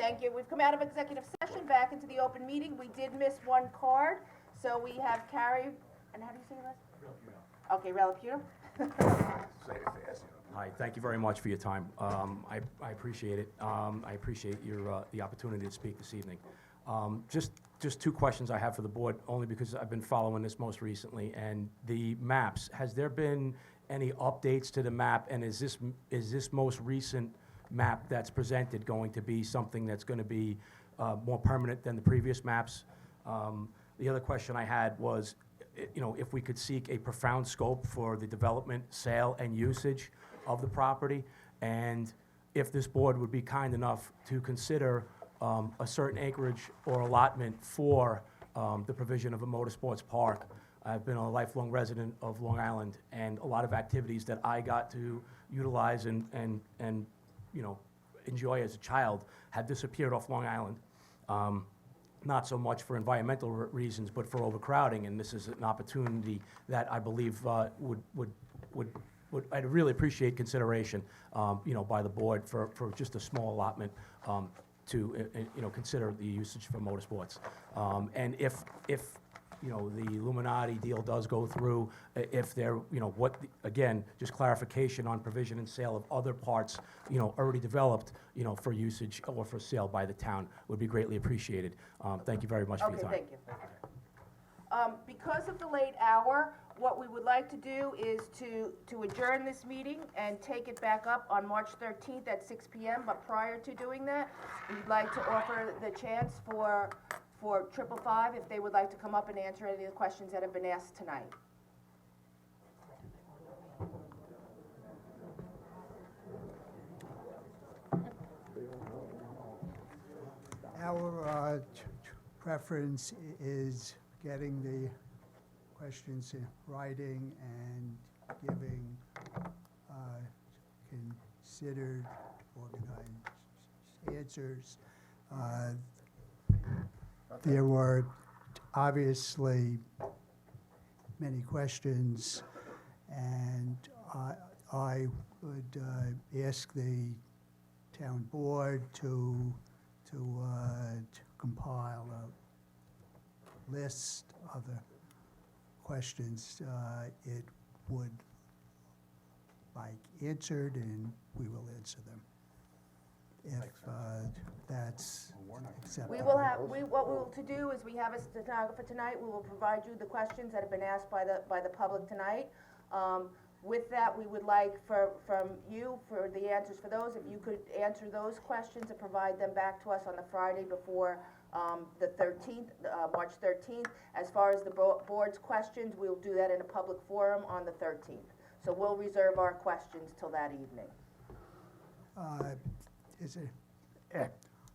Thank you. We've come out of executive session, back into the open meeting. We did miss one card, so we have Carrie, and how do you say your last? Okay, Relaputo. Say it fast, you know. Hi, thank you very much for your time. I appreciate it. I appreciate the opportunity to speak this evening. Just two questions I have for the board, only because I've been following this most recently. And the maps, has there been any updates to the map? And is this most recent map that's presented going to be something that's going to be more permanent than the previous maps? The other question I had was, if we could seek a profound scope for the development, sale, and usage of the property, and if this board would be kind enough to consider a certain acreage or allotment for the provision of a motorsports park. I've been a lifelong resident of Long Island, and a lot of activities that I got to utilize and enjoy as a child have disappeared off Long Island. Not so much for environmental reasons, but for overcrowding, and this is an opportunity that I believe I'd really appreciate consideration, by the board for just a small allotment to consider the usage for motorsports. And if the Illuminati deal does go through, if there, again, just clarification on provision and sale of other parts, already developed, for usage or for sale by the town would be greatly appreciated. Thank you very much for your time. Okay, thank you. Because of the late hour, what we would like to do is to adjourn this meeting and take it back up on March 13th at 6 p.m., but prior to doing that, we'd like to offer the chance for 555 if they would like to come up and answer any of the questions that have been asked tonight. Our preference is getting the questions in writing and giving considered, organized answers. There were obviously many questions, and I would ask the town board to compile a list of the questions it would like answered, and we will answer them if that's acceptable. We will have, what we will to do is we have a stenographer tonight. We will provide you the questions that have been asked by the public tonight. With that, we would like from you for the answers for those. If you could answer those questions and provide them back to us on the Friday before the 13th, March 13th. As far as the board's questions, we'll do that in a public forum on the 13th. So we'll reserve our questions till that evening. Is it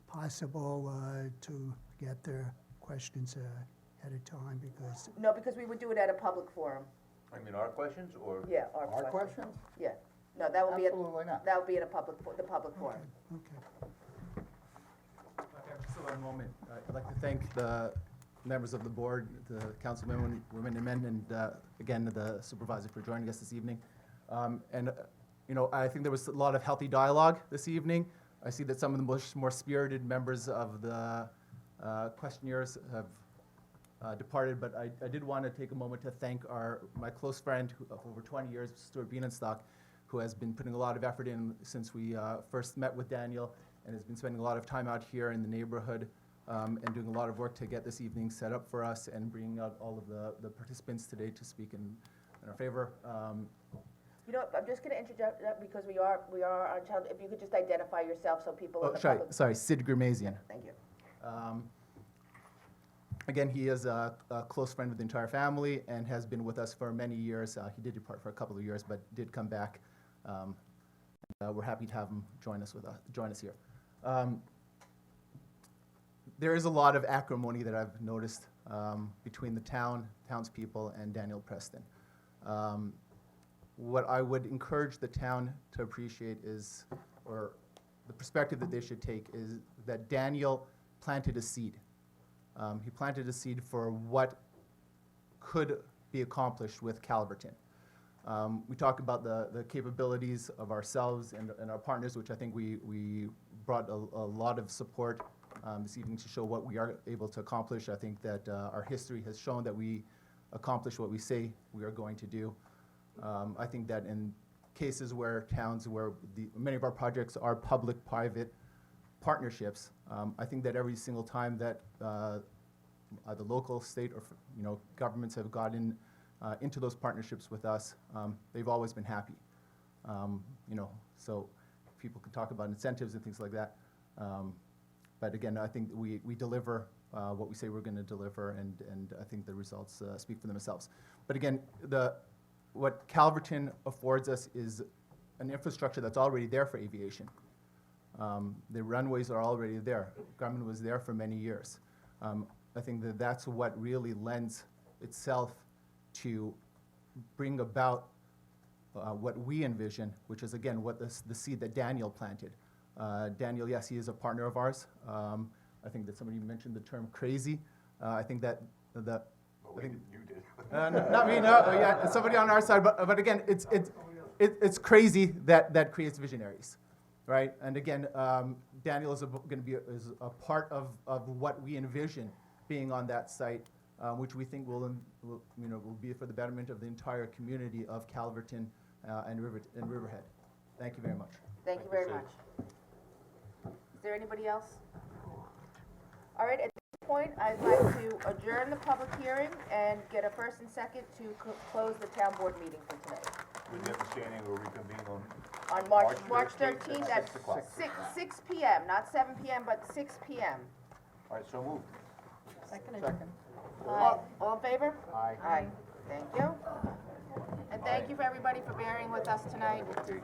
possible to get their questions ahead of time, because No, because we would do it at a public forum. I mean, our questions, or? Yeah, our Our questions. questions? Yeah. No, that would be Absolutely not. that would be at the public forum. okay. Just one moment. I'd like to thank the members of the board, the councilmen, women and men, and again, the supervisor for joining us this evening. I think there was a lot of healthy dialogue this evening. I see that some of the more spirited members of the questionnaires have departed, but I did want to take a moment to thank my close friend of over 20 years, Stuart Bienenstock, who has been putting a lot of effort in since we first met with Daniel, and has been spending a lot of time out here in the neighborhood and doing a lot of work to get this evening set up for us and bringing out all of the participants today to speak in our favor. I'm just going to interject that because we are on channel. If you could just identify yourself so people in the public. Sorry, Sid Grimasian. Thank you. Again, he is a close friend with the entire family and has been with us for many years. He did depart for a couple of years, but did come back. We're happy to have him join us here. There is a lot of acrimony that I've noticed between the townspeople, and Daniel Preston. What I would encourage the town to appreciate is, or the perspective that they should take, is that Daniel planted a seed. He planted a seed for what could be accomplished with Calverton. We talk about the capabilities of ourselves and our partners, which I think we brought a lot of support this evening to show what we are able to accomplish. I think that our history has shown that we accomplish what we say we are going to do. I think that in cases where towns where many of our projects are public-private partnerships, I think that every single time that the local, state, or governments have gotten into those partnerships with us, they've always been happy. So people can talk about incentives and things like that. But again, I think we deliver what we say we're going to deliver, and I think the results speak for themselves. But again, what Calverton affords us is an infrastructure that's already there for aviation. The runways are already there. Grumman was there for many years. I think that that's what really lends itself to bring about what we envision, which is, again, what the seed that Daniel planted. Daniel, yes, he is a partner of ours. I think that somebody mentioned the term crazy. I think that Well, you did. not me, no, yeah, somebody on our side, but again, it's crazy that creates visionaries, right? And again, Daniel is going to be a part of what we envision being on that site, which we think will be for the betterment of the entire community of Calverton and Riverhead. Thank you very much. Thank you very much. Is there anybody else? All right, at this point, I'd like to adjourn the public hearing and get a first and second to close the town board meeting for today. With the understanding we'll reconvene on. On March March 13th 13th at 6 o'clock. 6 p.m., not 7 p.m., but 6 p.m. All right, so moved. All in favor? Aye. Aye. Thank you. And thank you for everybody for bearing with us tonight. Okay.